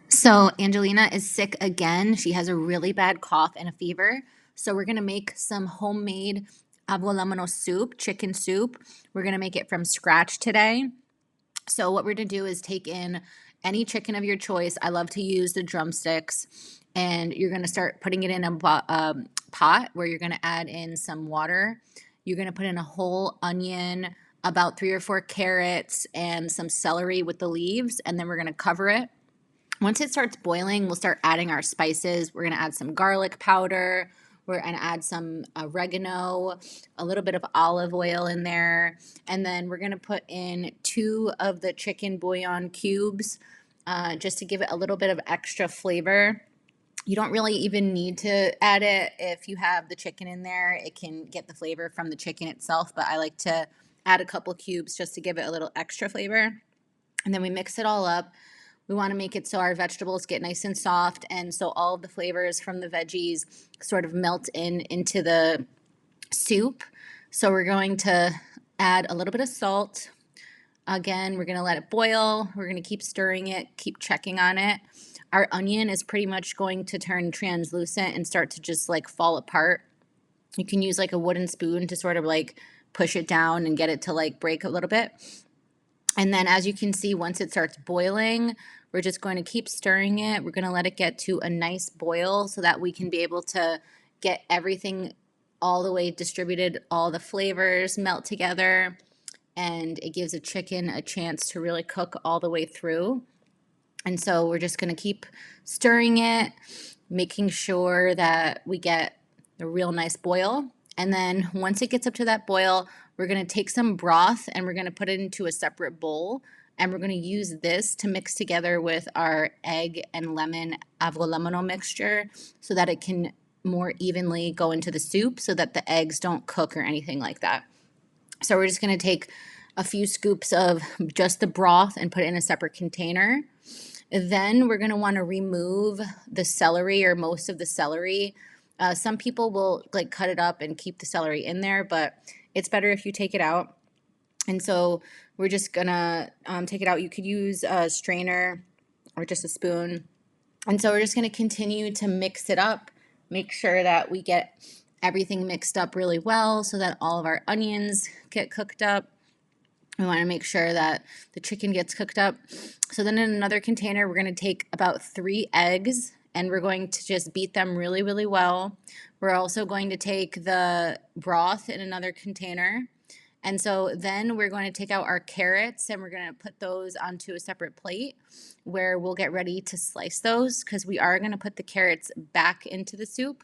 So Angelina is sick again. She has a really bad cough and a fever. So we're gonna make some homemade Avgolemono soup, chicken soup. We're gonna make it from scratch today. So what we're gonna do is take in any chicken of your choice. I love to use the drumsticks, and you're gonna start putting it in a pot where you're gonna add in some water. You're gonna put in a whole onion, about 3 or 4 carrots, and some celery with the leaves, and then we're gonna cover it. Once it starts boiling, we'll start adding our spices. We're going to add some garlic powder. We're going to add some oregano, a little bit of olive oil in there. And then we're going to put in 2 of the chicken bouillon cubes just to give it a little bit of extra flavor. You don't really even need to add it if you have the chicken in there. It can get the flavor from the chicken itself, but I like to add a couple cubes just to give it a little extra flavor. And then we mix it all up. We want to make it so our vegetables get nice and soft, and so all of the flavors from the veggies sort of melt into the soup. So we're going to add a little bit of salt. Again, we're going to let it boil. We're going to keep stirring it, keep checking on it. Our onion is pretty much going to turn translucent and start to just like fall apart. You can use like a wooden spoon to sort of like push it down and get it to like break a little bit. And then as you can see, once it starts boiling, we're just going to keep stirring it. We're going to let it get to a nice boil so that we can be able to get everything all the way distributed, all the flavors melt together, and it gives a chicken a chance to really cook all the way through. And so we're just going to keep stirring it, making sure that we get a real nice boil. And then once it gets up to that boil, we're going to take some broth and we're going to put it into a separate bowl. And we're going to use this to mix together with our egg and lemon avgolemono mixture so that it can more evenly go into the soup so that the eggs don't cook or anything like that. So we're just going to take a few scoops of just the broth and put it in a separate container. Then we're going to want to remove the celery or most of the celery. Some people will like cut it up and keep the celery in there, but it's better if you take it out. And so we're just going to take it out. You could use a strainer or just a spoon. And so we're just going to continue to mix it up, make sure that we get everything mixed up really well so that all of our onions get cooked up. We want to make sure that the chicken gets cooked up. So then in another container, we're going to take about 3 eggs and we're going to just beat them really, really well. We're also going to take the broth in another container. And so then we're going to take out our carrots and we're going to put those onto a separate plate where we'll get ready to slice those because we are going to put the carrots back into the soup.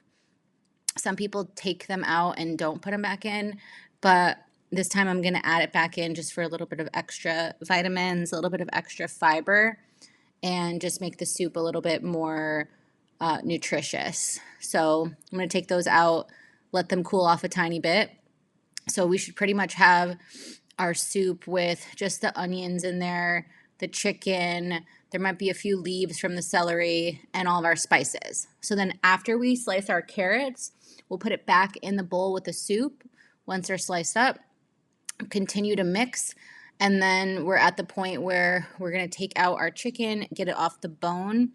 Some people take them out and don't put them back in, but this time I'm going to add it back in just for a little bit of extra vitamins, a little bit of extra fiber, and just make the soup a little bit more nutritious. So I'm going to take those out, let them cool off a tiny bit. So we should pretty much have our soup with just the onions in there, the chicken, there might be a few leaves from the celery, and all of our spices. So then after we slice our carrots, we'll put it back in the bowl with the soup once they're sliced up. Continue to mix, and then we're at the point where we're going to take out our chicken, get it off the bone.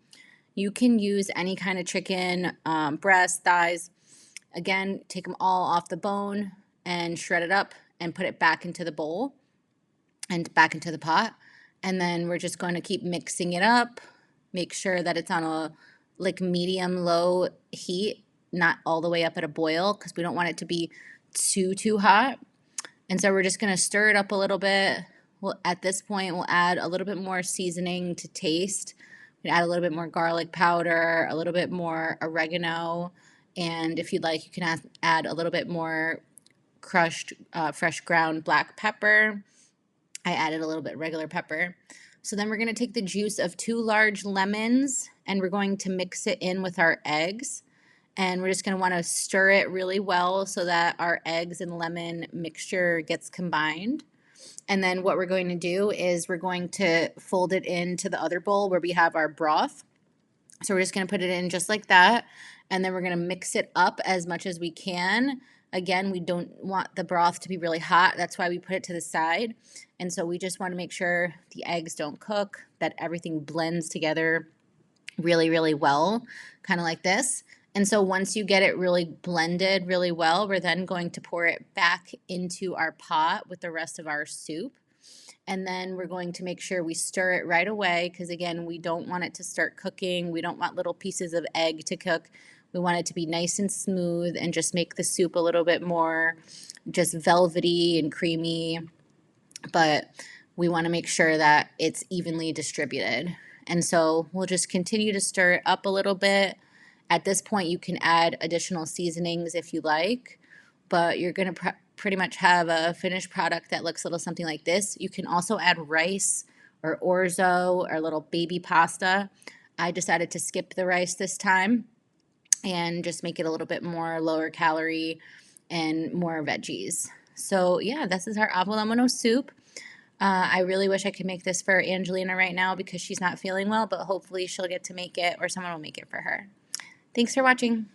You can use any kind of chicken, breast, thighs. Again, take them all off the bone and shred it up and put it back into the bowl and back into the pot. And then we're just going to keep mixing it up, make sure that it's on a like medium low heat, not all the way up at a boil because we don't want it to be too hot. And so we're just going to stir it up a little bit. At this point, we'll add a little bit more seasoning to taste. We add a little bit more garlic powder, a little bit more oregano, and if you'd like, you can add a little bit more crushed fresh ground black pepper. I added a little bit regular pepper. So then we're going to take the juice of 2 large lemons and we're going to mix it in with our eggs. And we're just going to want to stir it really well so that our eggs and lemon mixture gets combined. And then what we're going to do is we're going to fold it into the other bowl where we have our broth. So we're just going to put it in just like that. And then we're going to mix it up as much as we can. Again, we don't want the broth to be really hot. That's why we put it to the side. And so we just want to make sure the eggs don't cook, that everything blends together really, really well, kind of like this. And so once you get it really blended really well, we're then going to pour it back into our pot with the rest of our soup. And then we're going to make sure we stir it right away because, again, we don't want it to start cooking. We don't want little pieces of egg to cook. We want it to be nice and smooth and just make the soup a little bit more just velvety and creamy. But we want to make sure that it's evenly distributed. And so we'll just continue to stir it up a little bit. At this point, you can add additional seasonings if you like, but you're going to pretty much have a finished product that looks a little something like this. You can also add rice or orzo or little baby pasta. I decided to skip the rice this time and just make it a little bit more lower calorie and more veggies. So yeah, this is our avgolemono soup. I really wish I could make this for Angelina right now because she's not feeling well, but hopefully she'll get to make it or someone will make it for her. Thanks for watching.